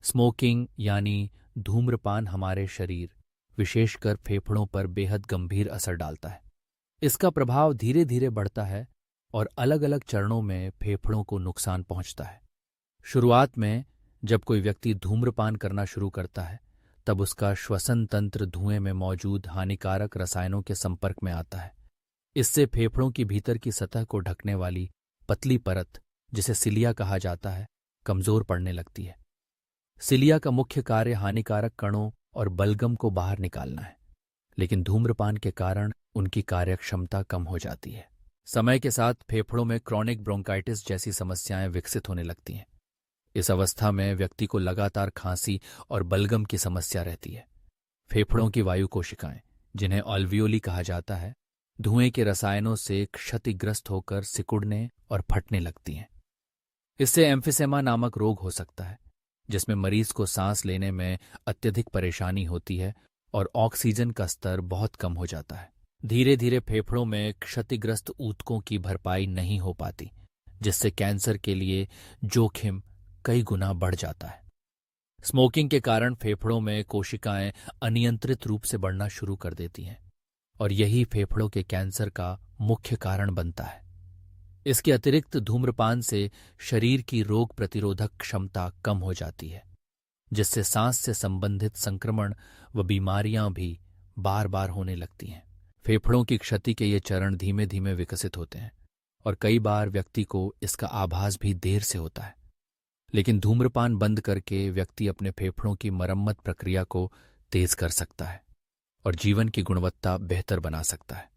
Smoking यानी धूम्रपान हमारे शरीर, विशेषकर फेफड़ों पर बेहद गंभीर असर डालता है। इसका प्रभाव धीरे धीरे बढ़ता है और अलग अलग चरणों में फेफड़ों को नुकसान पहुंचता है। शुरुआत में जब कोई व्यक्ति धूम्रपान करना शुरू करता है, तब उसका श्वसन तंत्र धुएं में मौजूद हानिकारक रसायनों के संपर्क में आता है। इससे फेफड़ों की भीतर की सतह को ढकने वाली पतली परत, जिसे सिलिया कहा जाता है, कमजोर पड़ने लगती है। सिलिया का मुख्य कार्य हानिकारक कणों और बलगम को बाहर निकालना है, लेकिन धूम्रपान के कारण उनकी कार्यक्षमता कम हो जाती है। समय के साथ फेफड़ों में क्रॉनिक ब्रोंकाइटिस जैसी समस्याएं विकसित होने लगती हैं। इस अवस्था में व्यक्ति को लगातार खांसी और बलगम की समस्या रहती है। फेफड़ों की वायु कोशिकाएं, जिन्हें ऑल्वियोली कहा जाता है, धुएं के रसायनों से क्षतिग्रस्त होकर सिकुड़ने और फटने लगती हैं। इससे एम्फिसेमा नामक रोग हो सकता है, जिसमें मरीज को सांस लेने में अत्यधिक परेशानी होती है और ऑक्सीजन का स्तर बहुत कम हो जाता है। धीरे धीरे फेफड़ों में क्षतिग्रस्त ऊतकों की भरपाई नहीं हो पाती, जिससे कैंसर के लिए जोखिम कई गुना बढ़ जाता है। स्मोकिंग के कारण फेफड़ों में कोशिकाएं अनियंत्रित रूप से बढ़ना शुरू कर देती हैं और यही फेफड़ों के कैंसर का मुख्य कारण बनता है। इसके अतिरिक्त धूम्रपान से शरीर की रोग प्रतिरोधक क्षमता कम हो जाती है, जिससे सांस से संबंधित संक्रमण व बीमारियां भी बार बार होने लगती हैं। फेफड़ों की क्षति के ये चरण धीमे धीमे विकसित होते हैं और कई बार व्यक्ति को इसका आभास भी देर से होता है। लेकिन धूम्रपान बंद करके व्यक्ति अपने फेफड़ों की मरम्मत प्रक्रिया को तेज कर सकता है और जीवन की गुणवत्ता बेहतर बना सकता है।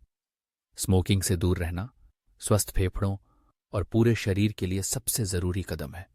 स्मोकिंग से दूर रहना स्वस्थ फेफड़ों और पूरे शरीर के लिए सबसे जरूरी कदम है।